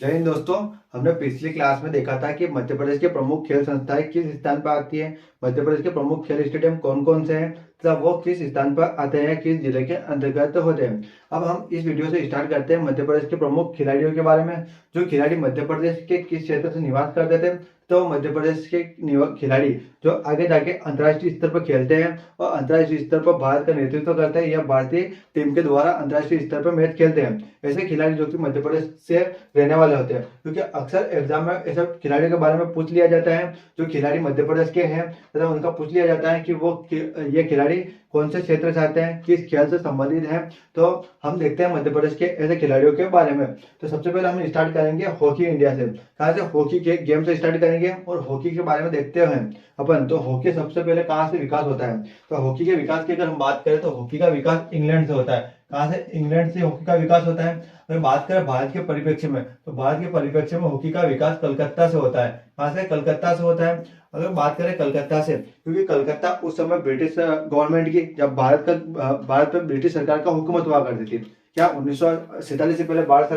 जय हिंद दोस्तों। हमने पिछली क्लास में देखा था कि मध्य प्रदेश के प्रमुख खेल संस्थाएं किस स्थान पर आती है, मध्य प्रदेश के प्रमुख खेल स्टेडियम कौन कौन से हैं तथा वो किस स्थान पर आते हैं, किस जिले के अंतर्गत होते हैं। अब हम इस वीडियो से स्टार्ट करते हैं मध्य प्रदेश के प्रमुख खिलाड़ियों के बारे में। जो खिलाड़ी मध्य प्रदेश के किस क्षेत्र से निवास करते थे, तो मध्य प्रदेश के खिलाड़ी जो आगे जाके अंतर्राष्ट्रीय स्तर पर खेलते हैं और अंतर्राष्ट्रीय स्तर पर भारत का नेतृत्व करते हैं या भारतीय टीम के द्वारा अंतर्राष्ट्रीय स्तर पर मैच खेलते हैं। ऐसे खिलाड़ी जो कि मध्य प्रदेश से रहने वाले होते हैं, क्योंकि अक्सर एग्जाम में ऐसे खिलाड़ियों के बारे में पूछ लिया जाता है जो खिलाड़ी मध्य प्रदेश के हैं, तथा उनका पूछ लिया जाता है कि वो ये खिलाड़ी कौन से क्षेत्र से आते हैं, किस खेल से संबंधित हैं। तो हम देखते हैं मध्य प्रदेश के ऐसे खिलाड़ियों के बारे में। तो सबसे पहले हम स्टार्ट करेंगे हॉकी इंडिया से। कहाँ से? हॉकी के गेम से स्टार्ट करेंगे और हॉकी के बारे में देखते हैं अपन। तो हॉकी सबसे पहले कहाँ से विकास होता है? तो हॉकी के विकास की अगर हम बात करें तो हॉकी का विकास इंग्लैंड से होता है। कहाँ से? इंग्लैंड से हॉकी का विकास होता है। अगर बात करें भारत के परिप्रेक्ष्य में, तो भारत के परिप्रेक्ष्य में हॉकी का विकास कलकत्ता से होता है। कहाँ से? कलकत्ता से होता है। अगर बात करें कलकत्ता से, क्योंकि कलकत्ता उस समय ब्रिटिश गवर्नमेंट की, जब भारत पर ब्रिटिश सरकार का हुकूमत हुआ करती थी। क्या 1947 से पहले भारत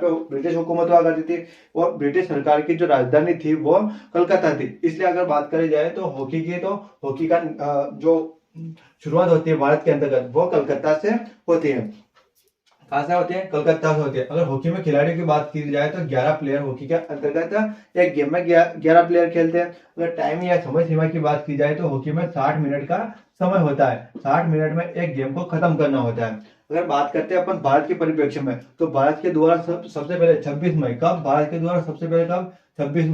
पे ब्रिटिश हुकूमत हुआ करती थी और ब्रिटिश सरकार की जो राजधानी थी वो कलकत्ता थी। इसलिए अगर बात करी जाए तो हॉकी की, तो हॉकी का जो शुरुआत होती है भारत के अंतर्गत वो कलकत्ता से होती है। कहाँ से होती है? कलकत्ता से होती है। अगर हॉकी में खिलाड़ियों की बात की जाए तो 11 प्लेयर हॉकी के अंतर्गत एक गेम में 11 प्लेयर खेलते हैं। अगर टाइम या समय सीमा की बात की जाए तो हॉकी में 60 मिनट का समय होता है। 60 मिनट में एक गेम को खत्म करना होता है। अगर बात करते हैं अपन भारत के परिप्रेक्ष्य में, तो भारत के द्वारा सबसे पहले 26 मई, कब? भारत के द्वारा सबसे पहले कब? 26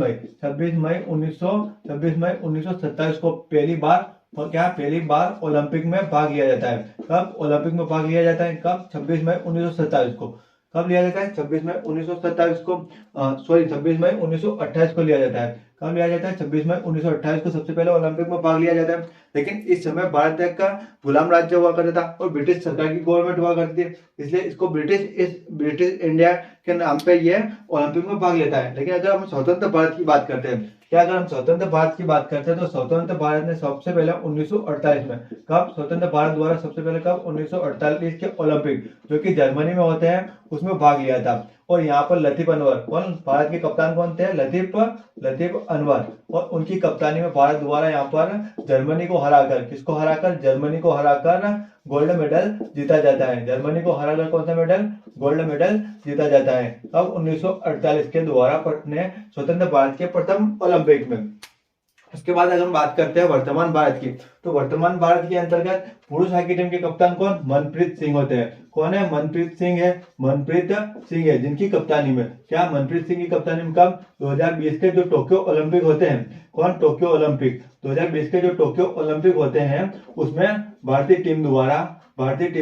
मई 1927 को पहली बार, और क्या पहली बार ओलंपिक में भाग लिया जाता है। कब ओलंपिक में भाग लिया जाता है? कब? 26 मई 1927 को। कब लिया जाता है? 26 मई 1927 को, सॉरी 26 मई 1928 को लिया जाता है। कब लिया जाता है? 26 मई 1928 को सबसे पहले ओलंपिक में भाग लिया जाता है। लेकिन इस समय भारत एक का गुलाम राज्य हुआ करता था और ब्रिटिश सरकार की गवर्नमेंट हुआ करती है, इसलिए इसको ब्रिटिश इंडिया के नाम पे ये ओलंपिक में भाग लेता है। लेकिन अगर हम स्वतंत्र भारत की बात करते हैं, क्या अगर हम स्वतंत्र भारत की बात करते हैं तो स्वतंत्र भारत ने सबसे पहले 1948 में, कब? स्वतंत्र भारत द्वारा सबसे पहले कब? 1948 के ओलंपिक, जो कि जर्मनी में होते हैं, उसमें भाग लिया था। और यहाँ पर लतीफ अनवर, कौन भारत के कप्तान कौन थे? लतीफ अनवर। और उनकी कप्तानी में भारत द्वारा यहाँ पर जर्मनी को हराकर, किसको हराकर? जर्मनी को हराकर गोल्ड मेडल जीता जाता है। जर्मनी को हराकर कौन सा मेडल? गोल्ड मेडल जीता जाता है। अब 1948 के द्वारा अपने स्वतंत्र भारत के प्रथम ओलंपिक में। उसके बाद अगर हम बात करते हैं वर्तमान भारत की, तो वर्तमान भारत के अंतर्गत पुरुष हॉकी टीम के कप्तान कौन? मनप्रीत सिंह होते हैं। कौन है? मनप्रीत सिंह है। मनप्रीत सिंह है, जिनकी कप्तानी में, क्या? मनप्रीत सिंह की कप्तानी में कब? 2020 के जो टोक्यो ओलंपिक होते हैं, कौन? टोक्यो ओलंपिक, 2020 के जो टोक्यो ओलंपिक होते हैं उसमें भारतीय टीम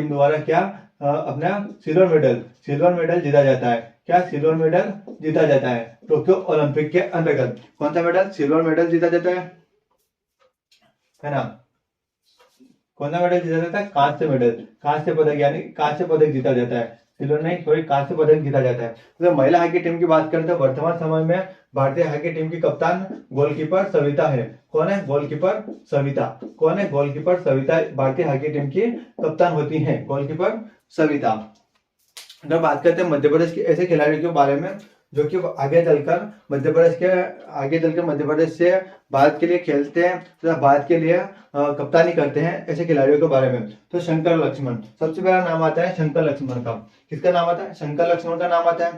द्वारा क्या अपना सिल्वर मेडल जीता जाता है। क्या? सिल्वर मेडल जीता जाता है टोक्यो ओलंपिक के अंतर्गत। कौन सा मेडल? सिल्वर मेडल जीता जाता है ना। कौन सा मेडल जीता जाता है? कांस्य पदक, यानी कांस्य पदक जीता जाता है। सिल्वर नहीं, सॉरी, कांस्य पदक जीता जाता है। तो महिला हॉकी टीम की बात करते हैं, वर्तमान समय में भारतीय हॉकी टीम की कप्तान गोलकीपर सविता है। कौन है? गोलकीपर सविता। कौन है? गोलकीपर सविता भारतीय हॉकी टीम की कप्तान होती है, गोलकीपर सविता। अगर बात करते हैं मध्य प्रदेश के ऐसे खिलाड़ियों के बारे में जो कि आगे चलकर मध्य प्रदेश से भारत के लिए खेलते हैं तथा भारत के लिए कप्तानी करते हैं, ऐसे खिलाड़ियों के बारे में, तो शंकर लक्ष्मण सबसे पहला नाम आता है। शंकर लक्ष्मण का, किसका नाम आता है? शंकर लक्ष्मण का नाम आता है,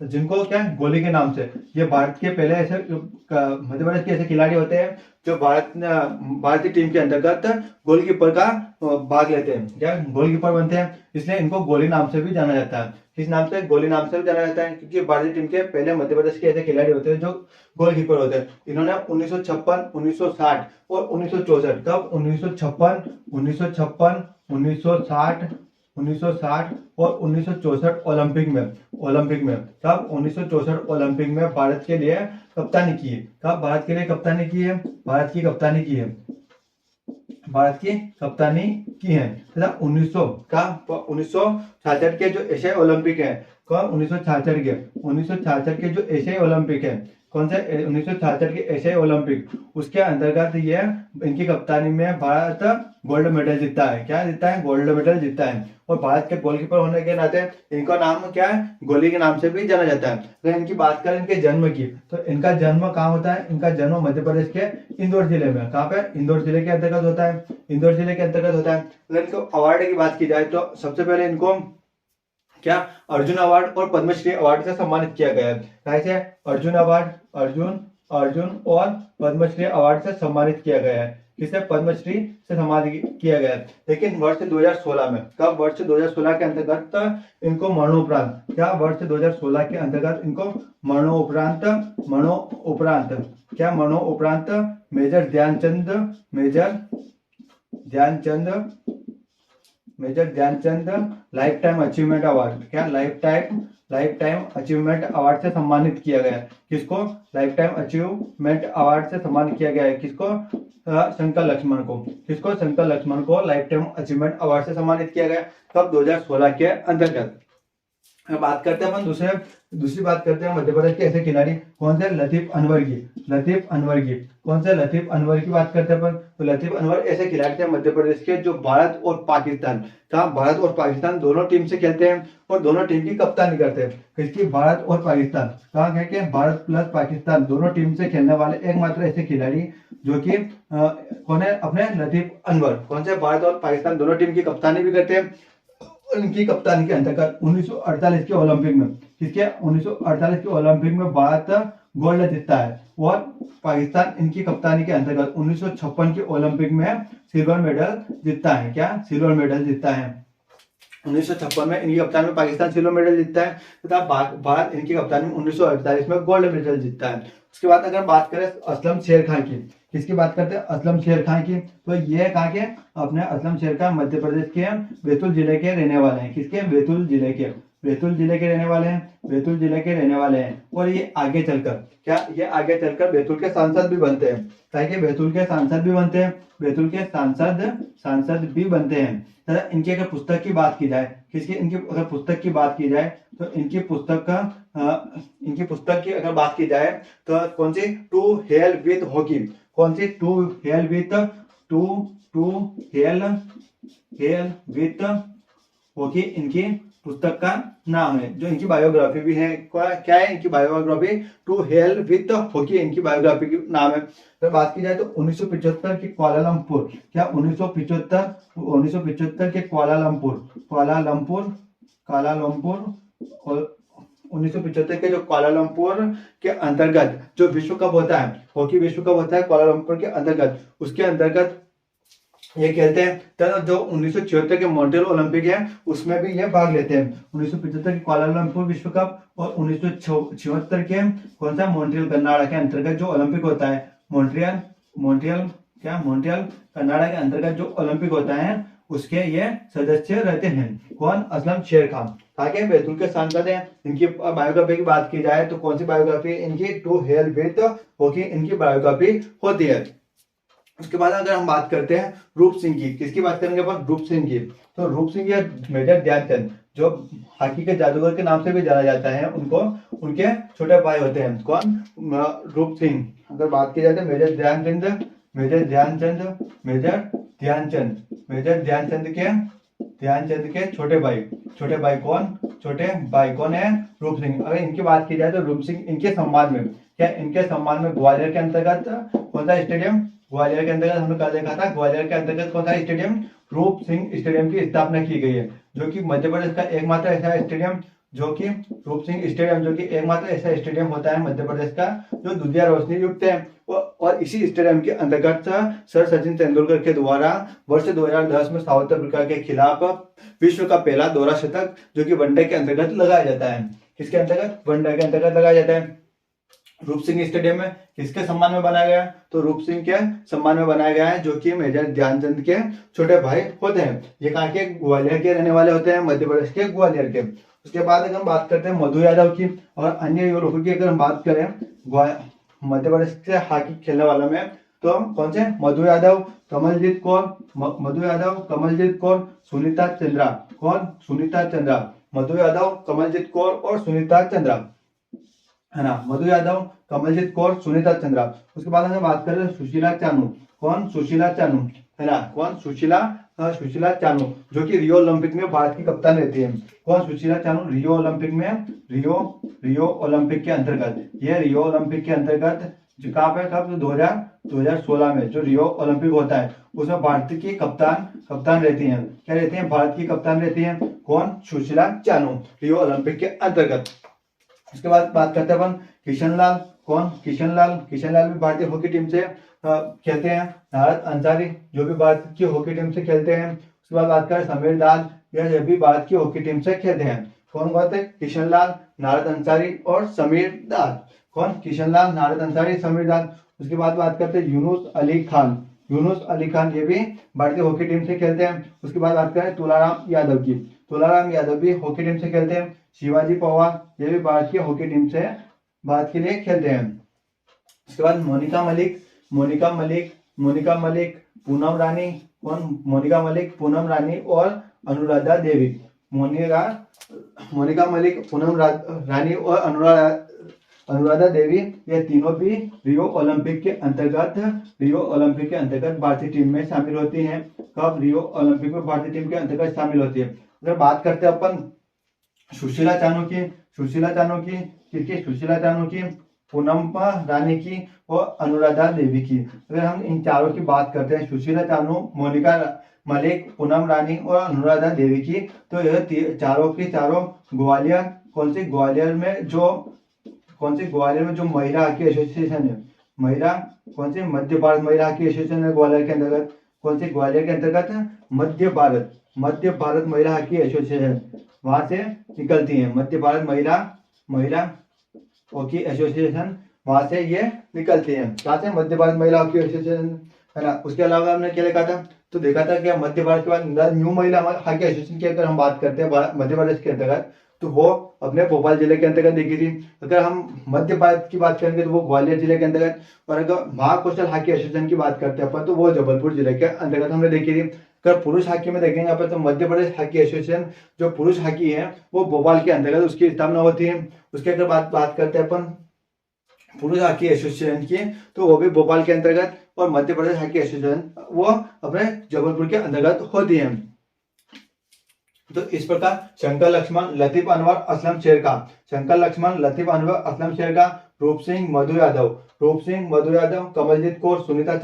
जिनको क्या, गोली के नाम से, ये भारत के पहले ऐसे मध्य प्रदेश के ऐसे खिलाड़ी होते हैं जो भारतीय टीम के अंतर्गत गोलकीपर का भाग लेते हैं, क्या गोलकीपर बनते हैं, इसलिए इनको गोली नाम से भी जाना जाता है। किस नाम से? गोली नाम से भी जाना जाता है, क्योंकि भारतीय टीम के पहले मध्य प्रदेश के ऐसे खिलाड़ी होते हैं जो गोलकीपर होते हैं। इन्होंने 1956, 1960 और 1964, कब? 1956, 1960 और 1964 ओलंपिक में, तब 1964 ओलंपिक में भारत के लिए कप्तानी की है। कब भारत के लिए कप्तानी की है? भारत की कप्तानी की है तथा 1966 के जो एशियाई ओलंपिक है, कब? 1966 के जो एशियाई ओलंपिक है, कौन से 1966 के एशियाई ओलंपिक, उसके अंतर्गत ये इनकी कप्तानी में भारत गोल्ड मेडल जीतता है। क्या जीतता है? गोल्ड मेडल जीतता है। और भारत के गोलकीपर होने के नाते इनका नाम क्या है? गोली के नाम से भी जाना जाता है। अगर इनकी बात करें इनके जन्म की, तो इनका जन्म कहाँ होता है? इनका जन्म मध्य प्रदेश के इंदौर जिले में। कहाँ पे? इंदौर जिले के अंतर्गत होता है। इंदौर जिले के अंतर्गत होता है। अगर इनको अवार्ड की बात की जाए तो सबसे पहले इनको क्या अर्जुन अवार्ड और पद्मश्री अवार्ड से सम्मानित किया गया है। कैसे? अर्जुन अवार्ड, अर्जुन और पद्मश्री अवार्ड से सम्मानित किया गया है। किसे? पद्मश्री से सम्मानित किया गया है। लेकिन वर्ष 2016 में, कब? वर्ष 2016 के अंतर्गत इनको मरणोपरांत, क्या? वर्ष 2016 के अंतर्गत इनको मरणोपरांत क्या? मरणोपरांत Major Dhyanchand lifetime achievement award, क्या? लाइफ टाइम अचीवमेंट अवार्ड से सम्मानित किया गया है। किसको? लाइफ टाइम अचीवमेंट अवार्ड से सम्मानित किया गया है। किसको? शंकर लक्ष्मण को। किसको? शंकर लक्ष्मण को लाइफ टाइम अचीवमेंट अवार्ड से सम्मानित किया गया। कब? 2016 के अंतर्गत। बात करते हैं अपन दूसरी बात करते हैं मध्य प्रदेश के ऐसे खिलाड़ी। कौन से? लतीफ अनवर की। कौन से? लतीफ अनवर की बात करते हैं अपन। तो लतीफ अनवर ऐसे खिलाड़ी थे मध्य प्रदेश के जो भारत और पाकिस्तान, कहाँ? भारत और पाकिस्तान दोनों टीम से खेलते हैं और दोनों टीम की कप्तानी करते हैं। किसकी? भारत और पाकिस्तान। कहाँ कह के? भारत प्लस पाकिस्तान दोनों टीम से खेलने वाले एकमात्र ऐसे खिलाड़ी जो कि कौन है? अपने लतीफ अनवर। कौन से? भारत और पाकिस्तान दोनों टीम की कप्तानी भी करते हैं। उनकी कप्तानी के अंतर्गत 1948 के ओलंपिक में, किसके? 1948 के ओलंपिक में भारत गोल्ड जीतता है और पाकिस्तान इनकी कप्तानी के अंतर्गत 1956 के ओलंपिक में सिल्वर मेडल जीतता है। क्या? सिल्वर मेडल जीतता है। 1956 में इनकी कप्तानी में पाकिस्तान सिल्वर मेडल जीतता है तथा भारत इनकी कप्तानी में 1948 में गोल्ड मेडल जीतता है। उसके बाद अगर बात करें असलम शेर खान की, किसकी बात करते हैं? असलम शेर खान की। तो ये कहाँ के? अपने असलम शेर खान मध्य प्रदेश के बैतूल जिले के रहने वाले हैं। किसके? बैतूल जिले के रहने वाले हैं। और ये आगे चलकर क्या? ये आगे चलकर बैतूल के सांसद भी बनते हैं। ताकि बैतूल के सांसद भी बनते हैं। सांसद भी बनते हैं। तथा इनकी अगर पुस्तक की बात की जाए, किसकी? इनकी अगर पुस्तक की बात की जाए तो इनकी पुस्तक की अगर बात की जाए तो कौन सी? To hell with hockey. कौन सी? टू हेल विथ हॉकी इनकी पुस्तक का नाम है। जो इनकी बायोग्राफी भी है, क्या है इनकी biography? To hell with hockey इनकी बायोग्राफी की नाम है। तो बात की जाए तो 1975 की कुआलालंपुर, क्या? 1975 के कुआलालंपुर और 1975 के जो कुआलालंपुर के अंतर्गत जो विश्व कप होता है, हॉकी विश्व कप होता है कुआलालंपुर के अंतर्गत, उसके अंतर्गत ये खेलते हैं। तो जो 1976 के मॉन्ट्रियल ओलंपिक है उसमें भी ये भाग लेते हैं। 1975 के कुआलालंपुर विश्व कप और 1976 के कौन सा? मॉन्ट्रियल कनाडा के अंतर्गत जो ओलंपिक होता है, मॉन्ट्रियल कनाडा के अंतर्गत जो ओलंपिक होता है उसके ये सदस्य रहते हैं। कौन? असलम शेर खान। ताकि बैतूल के सांसद हैं। इनकी बायोग्राफी की बात की जाए तो कौन सी बायोग्राफी? इनकी टू हेल विथ हॉकी इनकी बायोग्राफी होती है। उसके बाद अगर हम बात करते हैं रूप सिंह की, किसकी बात करेंगे अपन? रूप सिंह की। तो रूप सिंह या मेजर ध्यानचंद जो हॉकी के जादूगर के नाम से भी जाना जाता है, उनको उनके छोटे भाई होते हैं। कौन? रूप सिंह। अगर बात की जाए तो मेजर ध्यानचंद के छोटे भाई कौन है? रूप सिंह। अगर इनकी बात की जाए तो रूप सिंह इनके सम्मान में, क्या? इनके सम्मान में ग्वालियर के अंतर्गत कौन सा स्टेडियम? ग्वालियर के अंतर्गत हमने कल देखा था, ग्वालियर के अंतर्गत कौन सा स्टेडियम? रूप सिंह स्टेडियम की स्थापना की गई है। जो कि मध्य प्रदेश का एकमात्र ऐसा स्टेडियम जो कि रूप सिंह स्टेडियम, जो कि एकमात्र ऐसा स्टेडियम होता है मध्य प्रदेश का जो दुधिया रोशनी युक्त है। और इसी स्टेडियम के अंतर्गत सर सचिन तेंदुलकर के द्वारा वर्ष 2010 में साउथ अफ्रीका के खिलाफ विश्व का पहला दोहरा शतक जो कि वनडे के अंतर्गत लगाया जाता है। किसके अंतर्गत? वनडे के अंतर्गत लगाया जाता है। रूप सिंह स्टेडियम में किसके सम्मान में बनाया गया? तो रूप सिंह के सम्मान में बनाया गया है, जो कि मेजर ध्यानचंद के छोटे भाई होते हैं। ये कहाँ के? ग्वालियर के रहने वाले होते हैं, मध्य प्रदेश के ग्वालियर के। उसके बाद अगर हम बात करते हैं मधु यादव की और अन्य लोगों की, अगर हम बात करें मध्य प्रदेश से हॉकी खेलने वालों में, तो कौन से? मधु यादव, कमलजीत कौर, सुनीता चंद्रा। कौन? सुनीता चंद्रा। मधु यादव, कमलजीत कौर और सुनीता चंद्रा। है ना, मधु यादव, कमलजीत कौर, सुनीता चंद्रा। उसके बाद हम बात करें सुशीला चानू। कौन? सुशीला चानू, है ना, कौन? सुशीला चानू, जो कि रियो ओलंपिक में भारत की कप्तान रहती है। कौन? सुशीला चानू, रियो ओलंपिक में, रियो ओलंपिक के अंतर्गत, ये रियो ओलंपिक के अंतर्गत जो कहाँ पे, कब? 2016 में जो रियो ओलंपिक होता है उसमें भारत की कप्तान रहती हैं। क्या रहती हैं? भारत की कप्तान रहती हैं। कौन? सुशीला चानू, रियो ओलंपिक के अंतर्गत। उसके बाद बात करते हैं अपन किशन लाल। कौन? किशन लाल भी भारतीय हॉकी टीम से खेलते हैं। नारद अंसारी, जो भी भारत की हॉकी टीम से खेलते हैं। उसके बाद बात करें समीर दास, यह भी भारत की हॉकी टीम से खेलते हैं। कौन कौन थे? किशन लाल, नारद अंसारी और समीर दास। कौन? किशन लाल, नारद अंसारी, समीर दास। उसके बाद बात करते हैं यूनुस अली खान, ये भी भारतीय हॉकी टीम से खेलते हैं। उसके बाद बात करें तुलाराम यादव भी हॉकी टीम से खेलते हैं। शिवाजी पवार, ये भी भारत की हॉकी टीम से भारत के लिए खेलते हैं। उसके बाद मोनिका मलिक, पूनम रानी। कौन? मोनिका मलिक, पूनम रानी और अनुराधा देवी। मोनिका मलिक, रानी और अनुराधा देवी, ये तीनों भी रियो ओलंपिक के अंतर्गत भारतीय टीम में शामिल होती हैं। कब? रियो ओलंपिक में भारतीय टीम के अंतर्गत शामिल होती है। अगर बात करते हैं अपन सुशीला चानू की, पूनम रानी की और अनुराधा देवी की। अगर हम इन चारों की बात करते हैं, सुशीला चानू, मोनिका मलिक, पूनम रानी और अनुराधा देवी की, तो यह चारों की चारों ग्वालियर, ग्वालियर में जो महिला हॉकी एसोसिएशन है, मध्य भारत महिला हॉकी एसोसिएशन है ग्वालियर के अंतर्गत। ग्वालियर के अंतर्गत मध्य भारत महिला हॉकी एसोसिएशन, वहां से निकलती है। मध्य भारत महिला हॉकी एसोसिएशन, वहां से ये निकलती है। कहाँ से? मध्य भारत महिला हॉकी एसोसिएशन, है ना। उसके अलावा हमने क्या लिखा था? तो देखा था कि मध्य भारत के बाद न्यू महिला हॉकी एसोसिएशन की अगर हम बात करते हैं मध्य प्रदेश के अंतर्गत, तो वो अपने भोपाल जिले के अंतर्गत देखी थी। अगर हम मध्य भारत की बात करेंगे तो वो ग्वालियर जिले के अंतर्गत, और अगर महाकौशल हॉकी एसोसिएशन की बात करते हैं अपन, तो वो जबलपुर जिले के अंतर्गत हमने देखी थी। अगर पुरुष हॉकी में देखेंगे अपन, तो मध्य प्रदेश हॉकी एसोसिएशन जो पुरुष हॉकी है वो भोपाल के अंतर्गत उसकी स्थापना होती है। उसके अगर बात करते हैं अपन पुरुष हॉकी एसोसिएशन की, तो वो भी भोपाल के अंतर्गत, और मध्य प्रदेश हॉकी एसोसिएशन वो अपने जबलपुर के अंतर्गत होती है। तो इस प्रकार शंकर लक्ष्मण, लतीफ अनवर, असलम शेरका, रूप सिंह मधु यादव, कमलजीत कौर, सुनीता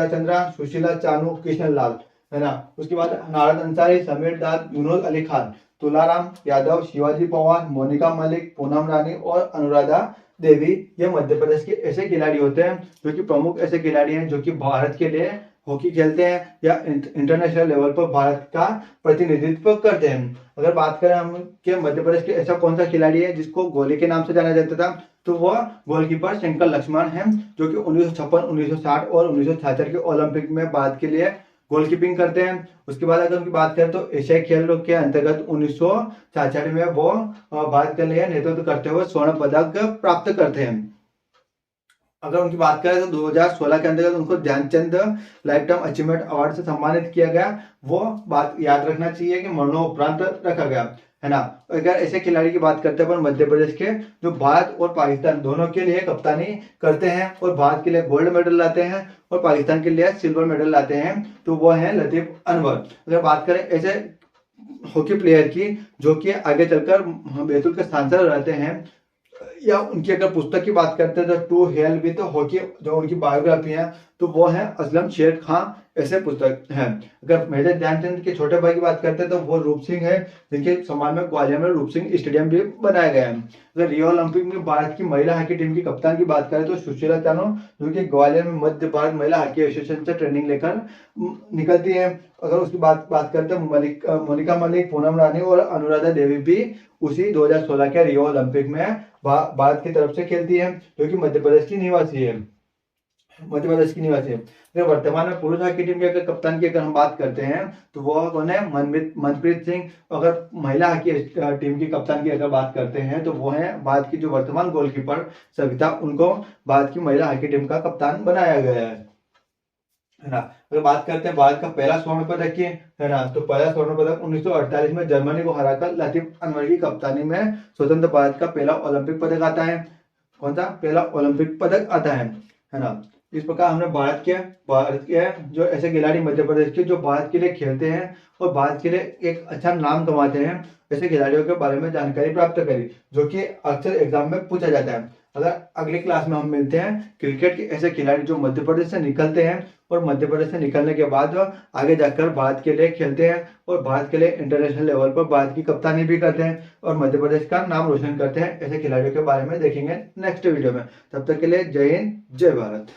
चंद्रा, सुशीला चानू, कृष्ण लाल, है ना। उसके बाद नारद अंसारी, समीर दास, यूनुस अली खान, तुलाराम यादव, शिवाजी पवार, मोनिका मलिक, पूनम रानी और अनुराधा देवी, ये मध्य प्रदेश के ऐसे खिलाड़ी होते हैं जो कि प्रमुख ऐसे खिलाड़ी हैं जो कि भारत के लिए हॉकी खेलते हैं या इंटरनेशनल लेवल पर भारत का प्रतिनिधित्व करते हैं। अगर बात करें हम कि मध्य प्रदेश के ऐसा कौन सा खिलाड़ी है जिसको गोली के नाम से जाना जाता था, तो वह गोलकीपर शंकर लक्ष्मण है, जो कि 1956, 1960 और 1966 के ओलंपिक में भारत के लिए गोलकीपिंग करते हैं। उसके बाद अगर उनकी बात करें तो एशियाई खेलों के अंतर्गत 1966 में वो भारत के लिए नेतृत्व करते हुए स्वर्ण पदक प्राप्त करते हैं। अगर उनकी बात करें तो 2016 के अंतर्गत उनको Dhyanchand lifetime achievement award से सम्मानित किया गया। वो बात याद रखना चाहिए कि मरणोपरांत रखा गया, है ना। अगर ऐसे खिलाड़ी की बात करते हैं मध्य प्रदेश के, जो भारत और पाकिस्तान दोनों के लिए कप्तानी करते हैं और भारत के लिए गोल्ड मेडल लाते हैं और पाकिस्तान के लिए सिल्वर मेडल लाते हैं, तो वो है लतीफ अनवर। अगर बात करें ऐसे हॉकी प्लेयर की जो कि आगे चलकर बैतूल के सांसद रहते हैं, या उनकी अगर पुस्तक की बात करते हैं तो टू हेल विद हॉकी, जो उनकी बायोग्राफी है, तो वो है असलम शेर खान, ऐसे पुस्तक है। अगर मेजर ध्यानचंद के छोटे भाई की बात करते हैं तो वो रूप सिंह है, जिनके सम्मान में ग्वालियर में रूप सिंह स्टेडियम भी बनाया गया है। अगर रियो ओलंपिक में भारत की महिला हॉकी टीम की कप्तान की बात करें तो सुशीला चानू, जो कि ग्वालियर में मध्य भारत महिला हॉकी एसोसिएशन से ट्रेनिंग लेकर निकलती है। अगर उसकी बात करते हैं मोनिका मलिक, पूनम रानी और अनुराधा देवी भी उसी 2016 के रियो ओलंपिक में भारत की तरफ से खेलती है, जो कि मध्य प्रदेश की निवासी है। अगर वर्तमान में पुरुष हॉकी टीम के अगर कप्तान की अगर हम बात करते हैं तो वो कौन है? मनप्रीत सिंह। अगर महिला हॉकी टीम की कप्तान की अगर बात करते हैं तो वो है भारत की जो वर्तमान गोलकीपर सविता, उनको भारत की महिला हॉकी टीम का कप्तान बनाया गया है। है ना। अगर बात करते हैं भारत का पहला स्वर्ण पदक की, है ना, तो पहला स्वर्ण पदक 1948 में जर्मनी को हराकर लतीफ अनवर की कप्तानी में स्वतंत्र भारत का पहला ओलंपिक पदक आता है। कौन सा पहला ओलंपिक पदक आता है ना। इस प्रकार हमने भारत के जो ऐसे खिलाड़ी मध्य प्रदेश के जो भारत के लिए खेलते हैं और भारत के लिए एक अच्छा नाम कमाते हैं, ऐसे खिलाड़ियों के बारे में जानकारी प्राप्त करी, जो कि अक्सर एग्जाम में पूछा जाता है। अगर अगली क्लास में हम मिलते हैं क्रिकेट के ऐसे खिलाड़ी जो मध्य प्रदेश से निकलते हैं और मध्य प्रदेश से निकलने के बाद आगे जाकर भारत के लिए खेलते हैं और भारत के लिए इंटरनेशनल लेवल पर भारत की कप्तानी भी करते हैं और मध्य प्रदेश का नाम रोशन करते हैं। ऐसे खिलाड़ियों के बारे में देखेंगे नेक्स्ट वीडियो में। तब तक के लिए जय हिंद, जय भारत।